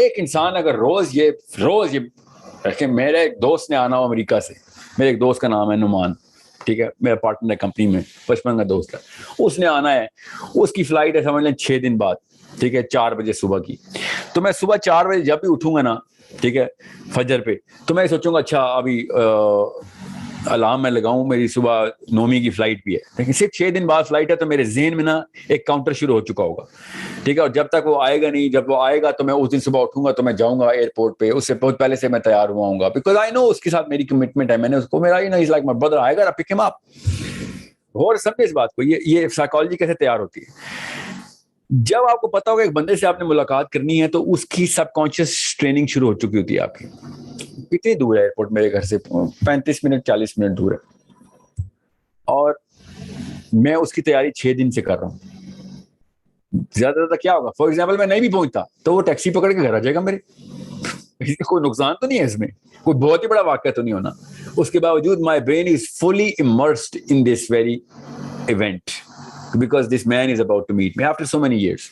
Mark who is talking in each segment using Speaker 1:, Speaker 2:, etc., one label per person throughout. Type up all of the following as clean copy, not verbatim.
Speaker 1: ایک انسان اگر روز یہ کہ میرے ایک دوست نے آنا ہو امریکہ سے, میرے ایک دوست کا نام ہے نعمان, ٹھیک ہے, میرا پارٹنر ہے کمپنی میں, بچپن کا دوست ہے, اس نے آنا ہے, اس کی فلائٹ ہے سمجھ لیں 6 دن بعد, ٹھیک ہے, 4 بجے صبح کی. تو میں صبح 4 بجے جب بھی اٹھوں گا نا, ٹھیک ہے, فجر پہ, تو میں سوچوں گا اچھا ابھی الارم میں لگاؤں, میری صبح 9 کی فلائٹ بھی ہے, لیکن صرف 6 دن بعد فلائٹ ہے, تو میرے ذہن میں نا ایک کاؤنٹر شروع ہو چکا ہوگا, ٹھیک ہے, اور جب تک وہ آئے گا نہیں, جب وہ آئے گا تو میں اس دن صبح اٹھوں گا تو میں جاؤں گا ایئرپورٹ پہ, اس سے بہت پہلے سے میں تیار ہوا ہوں گا, بیکاز آئی نو اس کے ساتھ میری کمٹمنٹ ہے, میں نے اس کو, میرا از لائک مائی برادر, آئے گا پک ہم اپ. غور سمجھے اس بات کو, یہ سائیکالوجی کیسے تیار ہوتی ہے. جب آپ کو پتا ہوگا ایک بندے سے آپ نے ملاقات کرنی ہے تو اس کی سب کانشیس ٹریننگ شروع ہو چکی ہوتی ہے آپ کی. کتنی دور ہے ایئرپورٹ میرے گھر سے؟ 35 منٹ 40 منٹ دور ہے, اور میں اس کی تیاری 6 دن سے کر رہا ہوں. زیادہ زیادہ کیا ہوگا, فار ایگزامپل میں نہیں بھی پہنچتا تو وہ ٹیکسی پکڑ کے گھر آ جائے گا میرے, کوئی نقصان تو نہیں ہے اس میں, کوئی بہت ہی بڑا واقعہ تو نہیں ہونا. اس کے باوجود my brain is fully immersed in this very event because this man is about to meet me after so many years.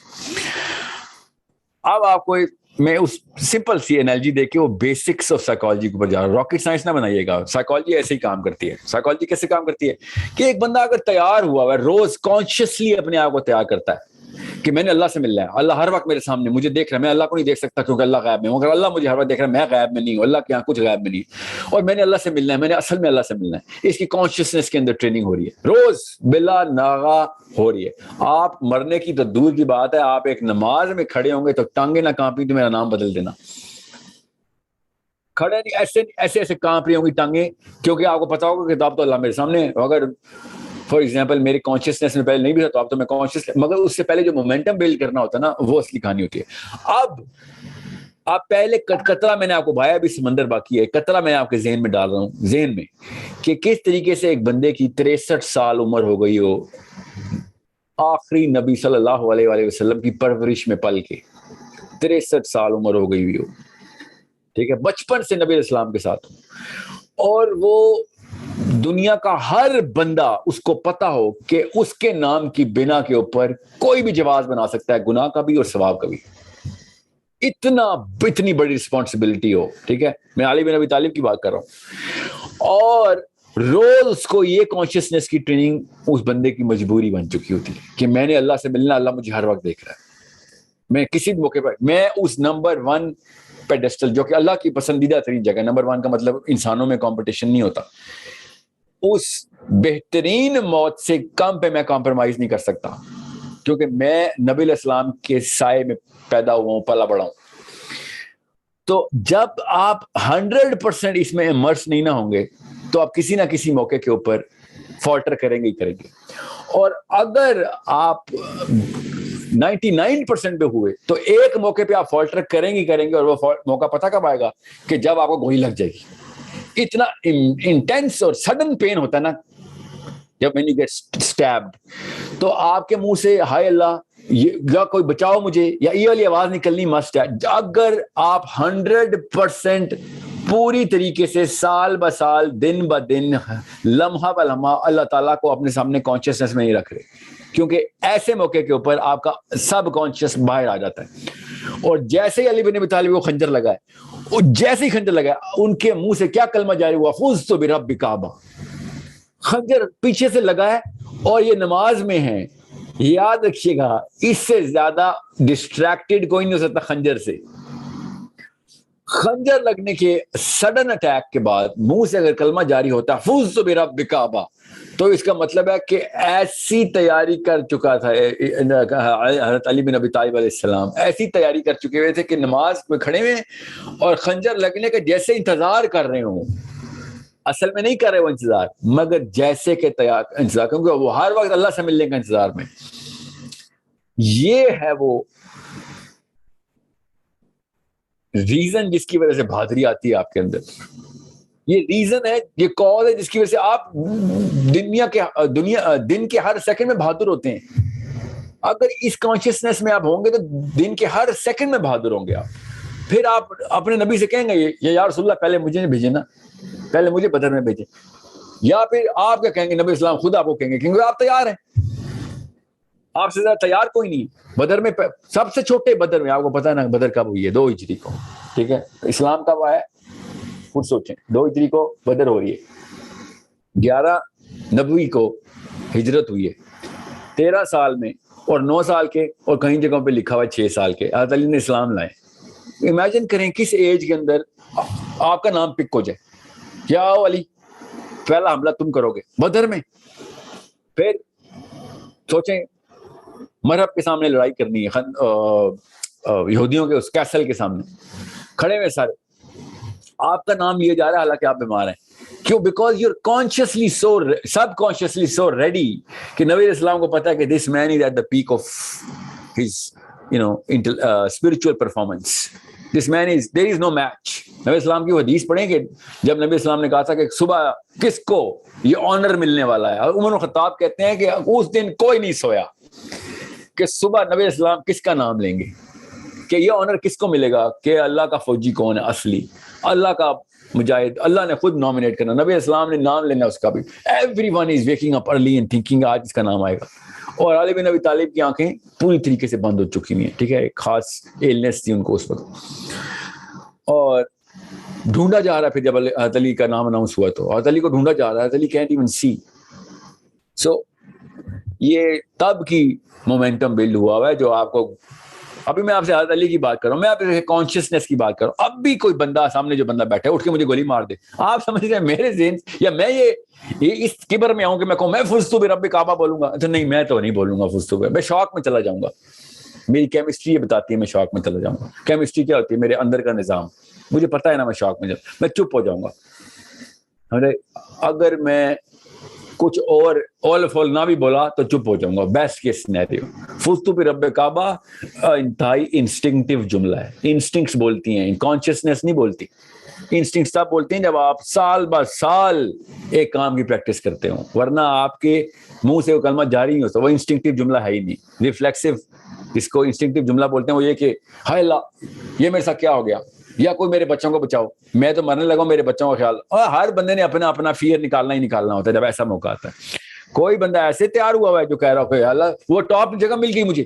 Speaker 1: اب آپ کو میں اس سمپل سی انالوجی دے کے وہ بیسکس آف سائیکالوجی کے اوپر جا رہا ہوں. راکٹ سائنس نہ بنائیے گا, سائیکالوجی ایسے ہی کام کرتی ہے. سائیکالوجی کیسے کام کرتی ہے کہ ایک بندہ اگر تیار ہوا ہے, روز کانشیسلی اپنے آپ کو تیار کرتا ہے کہ میں نے اللہ سے ملنا ہے, اللہ ہر وقت میرے سامنے مجھے دیکھ رہا ہے, میں اللہ کو نہیں دیکھ سکتا کیونکہ اللہ غائب میں ہوں, اگر اللہ مجھے ہر وقت دیکھ رہا ہے, میں غائب میں نہیں ہوں, اللہ کے یہاں کچھ غائب میں نہیں, اور میں نے اللہ سے ملنا ہے, میں نے اصل میں اللہ سے ملنا ہے. اس کی کانشیسنس کے اندر ٹریننگ ہو رہی ہے, روز بلا ناغا ہو رہی ہے. آپ مرنے کی تو دور کی بات ہے, آپ ایک نماز میں کھڑے ہوں گے تو ٹانگیں نہ کانپی تو میرا نام بدل دینا. کھڑے نہیں, ایسے ایسے کانپ رہی ہوں گی ٹانگیں, کیونکہ آپ کو پتا ہوگا کہ آپ تو اللہ میرے سامنے ہے. اگر فار ایگزامپل میری کانشیسنس میں پہلے نہیں بھی تھا تو اب تو میں کانشیس, مگر اس سے پہلے جو مومنٹم بلڈ کرنا ہوتا ہے نا, وہ اصلی کہانی ہوتی ہے. اب آپ پہلے قطرہ میں نے آپ کو بھایا, ابھی سمندر باقی ہے, قطرہ میں آپ کے ذہن میں ڈال رہا ہوں, ذہن میں کہ کس طریقے سے ایک بندے کی 63 سال عمر ہو گئی ہو, آخری نبی صلی اللہ علیہ وآلہ وسلم کی پرورش میں پل کے 63 سال عمر ہو گئی ہوئی ہو, ٹھیک ہے, بچپن سے نبی علیہ السلام کے ساتھ, اور وہ دنیا کا ہر بندہ اس کو پتا ہو کہ اس کے نام کی بنا کے اوپر کوئی بھی جواز بنا سکتا ہے, گناہ کا بھی اور ثواب کا بھی. اتنی بڑی رسپانسبلٹی ہو, ٹھیک ہے, میں علی بن ابی طالب کی بات کر رہا ہوں, اور روز اس کو یہ کانشیسنس کی ٹریننگ اس بندے کی مجبوری بن چکی ہوتی ہے کہ میں نے اللہ سے ملنا, اللہ مجھے ہر وقت دیکھ رہا ہے, میں کسی بھی موقع پر, میں اس نمبر 1 پیڈسٹل جو کہ اللہ کی پسندیدہ ترین جگہ, نمبر 1 کا مطلب انسانوں میں کمپٹیشن نہیں ہوتا, اس بہترین موت سے کم پہ میں کمپرومائز نہیں کر سکتا, کیونکہ میں نبی علیہ السلام کے سائے میں پیدا ہوا ہوں, پلا بڑا ہوں. تو جب آپ 100% اس میں امرس نہیں نہ ہوں گے تو آپ کسی نہ کسی موقع کے اوپر فالٹر کریں گے ہی کریں گے. اور اگر آپ 99% پہ ہوئے تو ایک موقع پہ آپ فالٹر کریں گے کریں گے, اور وہ موقع پتہ کب آئے گا کہ جب آپ کو گولی لگ جائے گی. اتنا انٹینس اور سڈن پین ہوتا ہے نا جب when you get stabbed, تو آپ کے منہ سے ہائے اللہ یا کوئی بچاؤ مجھے, یا یہ والی آواز نکلنی مسٹ ہے. اگر آپ 100% پوری طریقے سے سال ب سال, دن ب دن, لمحہ ب لمحہ اللہ تعالیٰ کو اپنے سامنے کانشیسنس میں نہیں رکھ رہے, کیونکہ ایسے موقع کے اوپر آپ کا سب کانشیس باہر آ جاتا ہے. اور جیسے ہی علی بن ابی طالب کو خنجر لگا ہے, اور جیسے ہی خنجر لگا ہے, ان کے منہ سے کیا کلمہ جاری ہوا, فزت برب کعبہ. خنجر پیچھے سے لگا ہے اور یہ نماز میں ہے. یاد رکھیے گا, اس سے زیادہ ڈسٹریکٹڈ کوئی نہیں ہو سکتا خنجر سے. خنجر لگنے کے سڈن اٹیک کے بعد منہ سے اگر کلمہ جاری ہوتا ہے فزت برب کعبہ, تو اس کا مطلب ہے کہ ایسی تیاری کر چکا تھا حضرت علی بن ابی طالب علیہ السلام, ایسی تیاری کر چکے ہوئے تھے کہ نماز میں کھڑے ہوئے اور خنجر لگنے کا جیسے انتظار کر رہے ہوں, اصل میں نہیں کر رہے وہ انتظار, مگر جیسے کہ انتظار, کیونکہ وہ ہر وقت اللہ سے ملنے کا انتظار میں. یہ ہے وہ ریزن جس کی وجہ سے بہادری آتی ہے آپ کے اندر. یہ ریزن ہے, یہ کاز ہے جس کی وجہ سے آپ دن کے ہر سیکنڈ میں بہادر ہوتے ہیں. اگر اس کانشیسنس میں آپ ہوں گے تو دن کے ہر سیکنڈ میں بہادر ہوں گے آپ. پھر آپ اپنے نبی سے کہیں گے یہ یا رسول اللہ پہلے مجھے بھیجے نا, پہلے مجھے بدر میں بھیجے. یا پھر آپ کیا کہیں گے, نبی اسلام خود آپ کو کہیں گے کیونکہ آپ تیار ہیں, آپ سے زیادہ تیار کوئی نہیں. بدر میں سب سے چھوٹے بدر میں, آپ کو پتا ہے نا بدر کب ہوئی ہے؟ 2 ہجری کو. ٹھیک ہے, اسلام کب آیا خود سوچیں. 2 ہجری کو بدر ہو رہی ہے, 11 نبوی کو ہجرت ہوئی ہے. 13 سال میں اور 9 سال کے, اور کہیں جگہوں پہ لکھا ہوا ہے 6 سال کے, حضرت علی نے اسلام لائے. امیجن کریں کس ایج کے اندر آپ کا نام پک ہو جائے, کیا ہو علی پہلا حملہ تم کرو گے بدر میں. پھر سوچیں مرحب کے سامنے لڑائی کرنی ہے, یہودیوں کے اس کیسل کے سامنے کھڑے ہوئے سارے, آپ کا نام لیا جا رہا ہے حالانکہ آپ بیمار ہیں. کیوں؟ Because you are consciously so subconsciously so ready کہ نبی علیہ السلام کو پتا ہے کہ this man is at the peak of his spiritual performance. This man is there is no match. نبی السلام کی وہ حدیث پڑھیں کہ جب نبی السلام نے کہا تھا کہ صبح کس کو یہ آنر ملنے والا ہے, اور عمر الخطاب کہتے ہیں کہ اس دن کوئی نہیں سویا کہ صبح نبی السلام کس کا نام لیں گے, کہ یہ آنر کس کو ملے گا, کہ اللہ کا فوجی کون ہے اصلی, اللہ کا مجاہد, اللہ نے خود نامنیٹ کرنا, نبی السلام نے نام لینا اس کا بھی. Everyone is waking up early and thinking آج اس کا نام آئے گا. اور علی بن ابی طالب کی آنکھیں پوری طریقے سے بند ہو چکی ہیں. ٹھیک ہے, ایک خاص ایلنس تھی ان کو اس وقت, اور ڈھونڈا جا رہا ہے. پھر جب حضرت علی کا نام اناؤنس ہوا تو حضرت علی کو ڈھونڈا جا رہا ہے, حضرت علی کینٹ ایون سی. سو یہ تب کی مومنٹم بلڈ ہوا ہے جو آپ کو, ابھی میں آپ سے حضرت علی کی بات کر رہا ہوں, میں آپ سے کانشیسنیس کی بات کر رہا ہوں. اب بھی کوئی بندہ سامنے جو بندہ بیٹھا ہے اٹھ کے مجھے گولی مار دے, آپ سمجھ رہے ہیں میرے ذہن یا میں یہ اس کبر میں آؤں کہ میں کہوں میں فزتو برب کعبہ بولوں گا؟ تو نہیں, میں تو نہیں بولوں گا فزتو برب, میں شوق میں چلا جاؤں گا. میری کیمسٹری یہ بتاتی ہے میں شوق میں چلا جاؤں گا. کیمسٹری کیا ہوتی ہے؟ میرے اندر کا نظام, مجھے پتا ہے نا, میں شوق میں میں چپ ہو جاؤں گا. اگر میں کچھ اور اول فول نہ بھی بولا تو چپ ہو جاؤں گا. Best case scenario. فزتو برب کعبہ انتہائی انسٹنکٹیو جملہ ہے, انسٹنکٹس بولتی ہیں, کانشیسنیس نہیں بولتی. انسٹنکٹس تب بولتے ہیں جب آپ سال بہ سال ایک کام کی پریکٹس کرتے ہوں, ورنہ آپ کے منہ سے وہ کلمہ جاری نہیں ہوتا. وہ انسٹنکٹیو جملہ ہے ہی نہیں. ریفلیکسو جس کو انسٹنکٹیو جملہ بولتے ہیں وہ یہ کہ ہائے اللہ یہ میرے ساتھ کیا ہو گیا, یا کوئی میرے بچوں کو بچاؤ, میں تو مرنے لگا ہوں, میرے بچوں کا خیال. اور ہر بندے نے اپنا اپنا فیئر نکالنا ہی نکالنا ہوتا ہے جب ایسا موقع آتا ہے. کوئی بندہ ایسے تیار ہوا ہے جو کہہ رہا ہو کہ اللہ وہ ٹاپ جگہ مل گئی مجھے,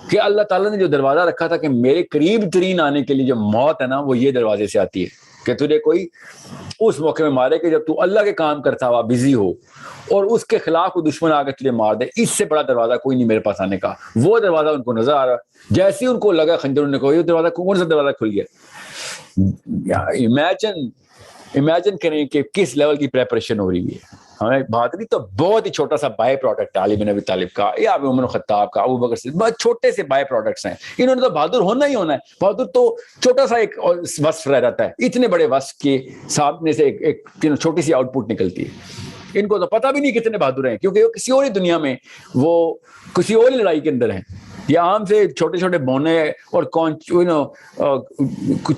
Speaker 1: کہ اللہ تعالیٰ نے جو دروازہ رکھا تھا کہ میرے قریب ترین آنے کے لیے جو موت ہے نا وہ یہ دروازے سے آتی ہے, کہ تجھے کوئی اس موقع میں مارے کہ جب تو اللہ کے کام کرتا ہوا بزی ہو, اور اس کے خلاف کوئی دشمن آ کے تجھے مار دے. اس سے بڑا دروازہ کوئی نہیں میرے پاس آنے کا. وہ دروازہ ان کو نظر آ رہا, جیسے ہی ان کو لگا خنجر نے کہا یہ دروازہ کون سا دروازہ کھل گیا. امیجن کریں کہ کس لیول کی پریپریشن ہو رہی ہے. ہمیں بہادری تو بہت ہی چھوٹا سا بائی پروڈکٹ ہے علی بن ابی طالب کا, یا عمر الخطاب کا, ابو بکر صدیق, بہت چھوٹے سے بائی پروڈکٹس ہیں. انہوں نے تو بہادر ہونا ہی ہونا ہے. بہادر تو چھوٹا سا ایک وصف رہ جاتا ہے, اتنے بڑے وصف کے سامنے سے ایک چھوٹی سی آؤٹ پٹ نکلتی ہے. ان کو تو پتہ بھی نہیں کتنے بہادر ہیں, کیونکہ وہ کسی اور دنیا میں, وہ کسی اور لڑائی کے اندر ہیں. یہ عام سے چھوٹے چھوٹے بونے اور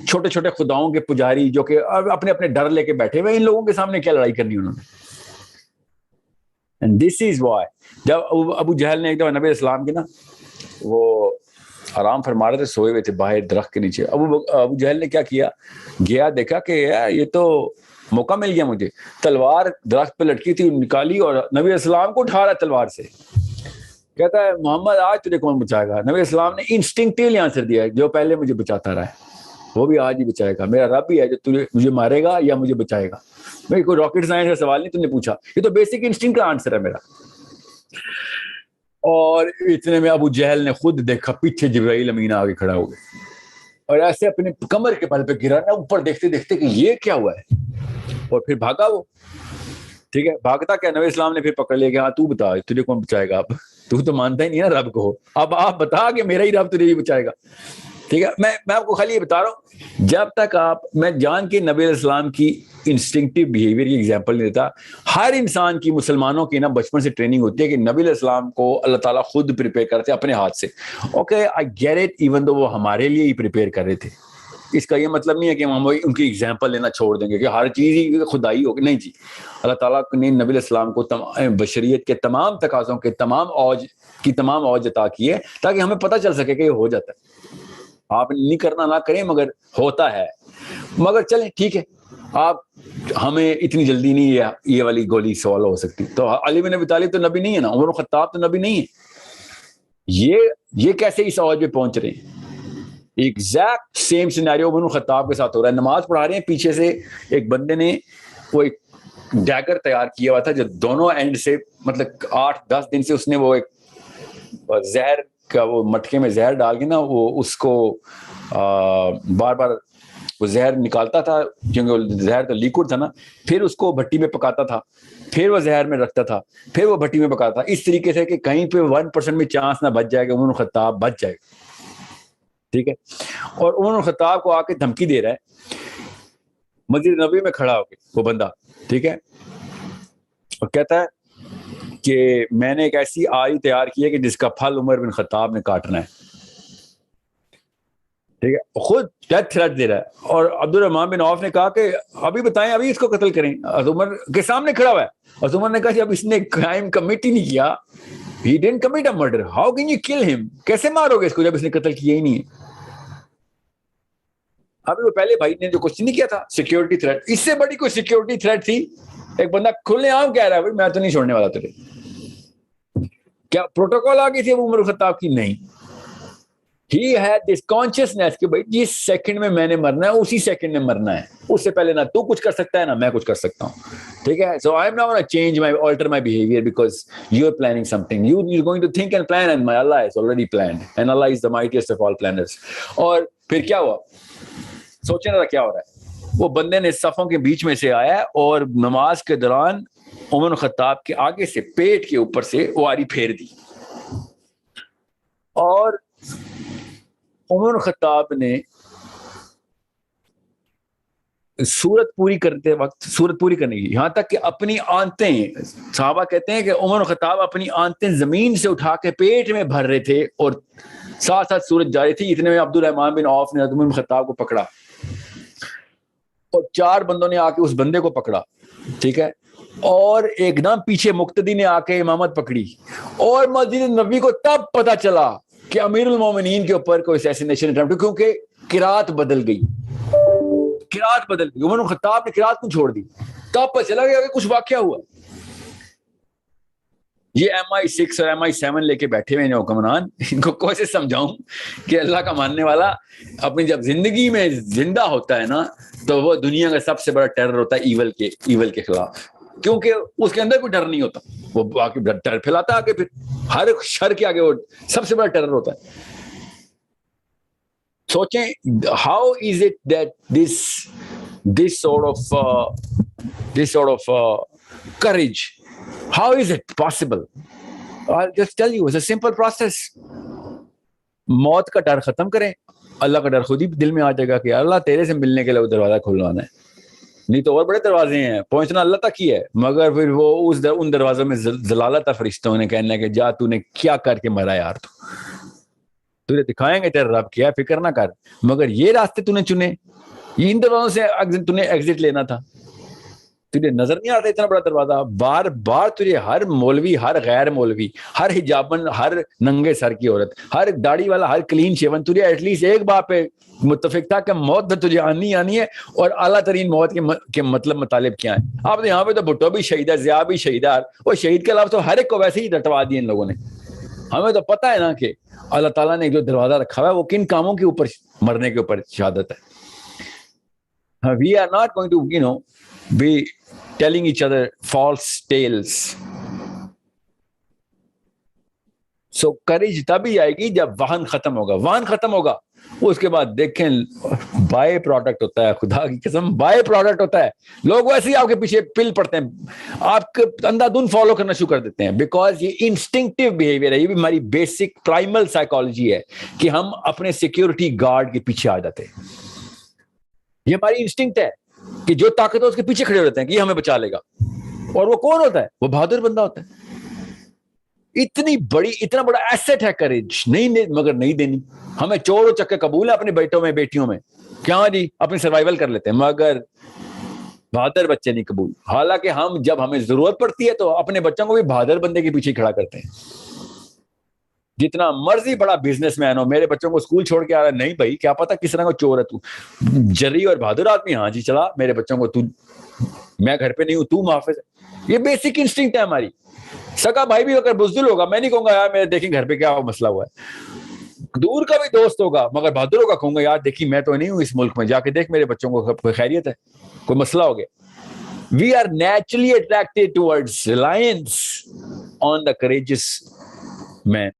Speaker 1: چھوٹے چھوٹے خداؤں کے پجاری جو کہ اپنے اپنے ڈر لے کے بیٹھے ہوئے, ان لوگوں کے سامنے کیا لڑائی کرنی انہوں نے. And this is why جب ابو جہل نے ایک دفعہ نبی اسلام کی نا وہ آرام فرما رہے تھے, سوئے ہوئے تھے باہر درخت کے نیچے. ابو جہل نے کیا کیا, گیا دیکھا کہ یہ تو موقع مل گیا مجھے, تلوار درخت پہ لٹکی تھی نکالی اور نبی اسلام کو اٹھا رہا تلوار سے. کہتا ہے محمد آج تجھے کون بچائے گا. نبی اسلام نے انسٹنکٹیولی آنسر دیا ہے, جو پہلے مجھے بچاتا رہا ہے وہ بھی آج ہی بچائے گا. میرا رب ہی ہے جو تجھے مجھے مارے گا یا مجھے بچائے گا. میں کوئی راکٹ سائنس کا سوال نہیں تم نے پوچھا, یہ تو بیسک انسٹنکٹ کا آنسر ہے میرا. اور اتنے میں ابو جہل نے خود دیکھا پیچھے جبرائیل امین آگے کھڑا ہو گیا, اور ایسے اپنے کمر کے بل پہ گرا نا اوپر دیکھتے دیکھتے کہ یہ کیا ہوا ہے, اور پھر بھاگا وہ. ٹھیک ہے, بھاگتا کیا, نبی اسلام نے پھر پکڑ لیا کہ ہاں تو بتا تجھے کون بچائے گا. اب تو مانتا ہی نہیں نا رب کو, اب آپ بتا کہ میرا ہی رب تجھے ہی بچائے گا. ٹھیک ہے, میں آپ کو خالی یہ بتا رہا ہوں, جب تک آپ, میں جان کے نبی علیہ السلام کی انسٹنکٹیو بیہیویئر کی ایگزامپل نہیں دیتا. ہر انسان کی, مسلمانوں کی نا بچپن سے ٹریننگ ہوتی ہے کہ نبی علیہ السلام کو اللہ تعالیٰ خود پریپیئر کرتے اپنے ہاتھ سے. Okay I get it, even though وہ ہمارے لیے ہی پریپیئر کر رہے تھے. اس کا یہ مطلب نہیں ہے کہ ہم ان کی ایگزامپل لینا چھوڑ دیں گے کہ ہر چیز ہی خدائی ہوگی. نہیں جی, اللہ تعالیٰ نے نبی علیہ السلام کو بشریت کے تمام تقاضوں کے تمام اوج عطا کی ہے تاکہ ہمیں پتہ چل سکے کہ یہ ہو جاتا ہے. آپ نہیں کرنا نہ کریں, مگر ہوتا ہے. مگر چلیں ٹھیک ہے, آپ ہمیں اتنی جلدی نہیں یہ والی گولی سوال ہو سکتی. تو علی بن ابی طالب تو نبی نہیں ہے نا, عمر الخطاب تو نبی نہیں ہے. یہ کیسے اس اوج پہ پہنچ رہے ہیں؟ ایگزیکٹ سیم سینیریو عمر خطاب کے ساتھ ہو رہا ہے. نماز پڑھا رہے ہیں, پیچھے سے ایک بندے نے وہ ایک ڈیگر تیار کیا ہوا تھا جو دونوں اینڈ سے مطلب 8-10 دن سے اس نے وہ ایک زہر کا وہ مٹکے میں زہر ڈال کے نا وہ اس کو بار بار وہ زہر نکالتا تھا, کیونکہ زہر تو لیکوڈ تھا نا, پھر اس کو بھٹی میں پکاتا تھا, پھر وہ زہر میں رکھتا تھا, پھر وہ بھٹی میں پکاتا تھا, اس طریقے سے کہ کہیں پہ 1% میں چانس نہ بچ جائے کہ عمر خطاب بچ جائے. ٹھیک ہے, اور عمر خطاب کو آ کے دھمکی دے رہا ہے مسجد نبوی میں کھڑا ہو کے وہ بندہ, ٹھیک ہے, اور کہتا ہے کہ میں نے ایک ایسی آئی تیار کی ہے کہ جس کا پھل عمر بن خطاب نے کاٹنا ہے. ٹھیک ہے, خود ڈیتھ تھریٹ دے رہا ہے. اور عبد الرحمان بن عوف نے کہا کہ ابھی بتائیں, ابھی اس کو قتل کریں. عمر کے سامنے کھڑا ہوا ہے. اور عمر نے کہا کہ اب اس نے کرائم کمٹ ہی نہیں کیا, he didn't commit a murder, how can you kill him, کیسے مارو گے اس کو جب اس نے قتل کیا ہی نہیں ہے. ابھی وہ پہلے بھائی نے جو کوشچن نہیں کیا تھا سیکیورٹی تھریٹ, اس سے بڑی کوئی سیکیورٹی تھریٹ تھی؟ ایک بندہ کھلے عام کہہ رہا ہے میں تو نہیں چھوڑنے والا تجھے. کیا پروٹوکول آ گئی تھی عمر خطاب کی؟ نہیں. He had this consciousness کہ بھائی جس سیکنڈ میں نے مرنا ہے اسی سیکنڈ میں مرنا ہے, اس سے پہلے نہ تو کچھ کر سکتا ہے نہ میں کچھ کر سکتا ہوں. ٹھیک ہے, so I'm not going to change my alter my behavior because you're planning something. You're going to think and plan, and my Allah is already planned, and Allah is the mightiest of all planners. اور پھر کیا ہوا, سوچنے کا کیا ہو رہا ہے, وہ بندے نے صفوں کے بیچ میں سے آیا اور نماز کے دوران عمر خطاب کے آگے سے پیٹ کے اوپر سے واری پھیر دی. اور عمر خطاب نے سورت پوری کرتے وقت, سورت پوری کرنے کی, یہاں تک کہ اپنی آنتیں, صحابہ کہتے ہیں کہ عمر خطاب اپنی آنتیں زمین سے اٹھا کے پیٹ میں بھر رہے تھے اور ساتھ ساتھ سورت جاری تھی. اتنے میں عبد الرحمان بن عوف نے عمر خطاب کو پکڑا اور 4 بندوں نے آ کے اس بندے کو پکڑا. ٹھیک ہے, اور ایک دم پیچھے مقتدی نے آ کے امامت پکڑی. اور مسجد نبوی کو تب پتا چلا کہ امیر المومنین کے اوپر کوئی اسیسینیشن اٹمپٹ, کیونکہ قرات بدل گئی, قرات بدل گئی. عمر خطاب نے قرات کو چھوڑ دی, تب پتا چلا کہ کچھ واقعہ ہوا. یہ MI6 اور MI7 لے کے بیٹھے ہوئے ہیں حکمران, ان کو کیسے سمجھاؤں کہ اللہ کا ماننے والا اپنی جب زندگی میں زندہ ہوتا ہے نا تو وہ دنیا کا سب سے بڑا ٹیرر ہوتا ہے ایول کے خلاف, کیونکہ اس کے اندر کوئی ڈر نہیں ہوتا, وہ آگے ڈر پھیلاتا ہے, آگے پھر ہر شر کے آگے وہ سب سے بڑا ٹیرر ہوتا ہے. سوچیں how is it that this sort of courage, how is it possible? I'll just tell you, it's a simple process. موت کا ڈر ختم کریں, اللہ کا ڈر خود ہی دل میں آ جائے گا کہ اللہ تیرے سے ملنے کے لیے وہ دروازہ کھلوانا ہے. نہیں تو اور بڑے دروازے ہیں, پہنچنا اللہ تک ہی ہے, مگر پھر وہ ان دروازوں میں ضلالت فرشتوں نے کہنا کہ جا تو نے کیا کر کے مرا یار, تجھے دکھائیں گے تیرا رب کیا, فکر نہ کر. مگر یہ راستے تو نے چنے, ان دروازوں سے تو نے ایگزٹ لینا تھا, تجھے نظر نہیں آتا اتنا بڑا دروازہ. بار بار تجھے ہر مولوی, ہر غیر مولوی, ہر حجابن, ہر ننگے سر کی عورت, ہر داڑھی والا, ہر کلین شیون, تجھے ایٹ لیسٹ ایک بات پہ متفق تھا کہ موت تجھے آنی ہے, اور اعلیٰ ترین موت کے مطلب مطالب کیا ہیں. آپ یہاں پہ تو بھٹو بھی شہید ہے, ضیاء بھی شہید ہے, اور شہید کے علاوہ تو ہر ایک کو ویسے ہی رٹوا دیا ان لوگوں نے. ہمیں تو پتہ ہے نا کہ اللہ تعالیٰ نے جو دروازہ رکھا ہوا ہے وہ کن کاموں کے اوپر, مرنے کے اوپر شہادت ہے. We are not going to, be telling each other false tales. So courage تبھی آئے گی جب وہن ختم ہوگا. وہن ختم ہوگا اس کے بعد دیکھیں بائی پروڈکٹ ہوتا ہے, خدا کی قسم بائی پروڈکٹ ہوتا ہے. لوگ ویسے ہی آپ کے پیچھے پل پڑتے ہیں, آپ کے اندھا دھن فالو کرنا شروع کر دیتے ہیں, بیکاز یہ انسٹنکٹیو بیہیویئر ہے. یہ بھی ہماری بیسک پرائمل سائیکالوجی ہے کہ ہم اپنے سیکیورٹی گارڈ کے پیچھے آ جاتے ہیں. یہ ہماری انسٹنکٹ ہے کہ جو طاقت ہے اس کے پیچھے کھڑے ہوتے ہیں کہ یہ ہمیں بچا لے گا. اور وہ کون ہوتا ہے؟ وہ بہادر بندہ ہوتا ہے. اتنا بڑا ایسٹ ہے کریج, مگر نہیں دینی. ہمیں چور و چکے قبول ہے اپنے بیٹوں میں, بیٹیوں میں, کیا جی اپنی سروائیول کر لیتے ہیں, مگر بہادر بچے نہیں قبول. حالانکہ ہم جب ہمیں ضرورت پڑتی ہے تو اپنے بچوں کو بھی بہادر بندے کے پیچھے کھڑا کرتے ہیں. جتنا مرضی بڑا بزنس مین ہو, میرے بچوں کو اسکول چھوڑ کے آ رہا ہے, نہیں بھائی کیا پتا کس طرح کا چور ہے تو, جری اور بہادر آدمی, ہاں جی چلا میرے بچوں کو, تو میں گھر پہ نہیں ہوں, تو محافظ ہے. یہ بیسک انسٹنکٹ ہے ہماری. سگا بھائی بھی اگر بزدل ہوگا میں نہیں کہوں گا یار میرے دیکھیں گھر پہ کیا مسئلہ ہوا ہے. دور کا بھی دوست ہوگا مگر بہادروں کا کہوں گا یار دیکھیے میں تو نہیں ہوں اس ملک میں, جا کے دیکھ میرے بچوں کو کوئی خیریت ہے, کوئی مسئلہ ہو گیا. We are naturally attracted towards reliance on the courageous man.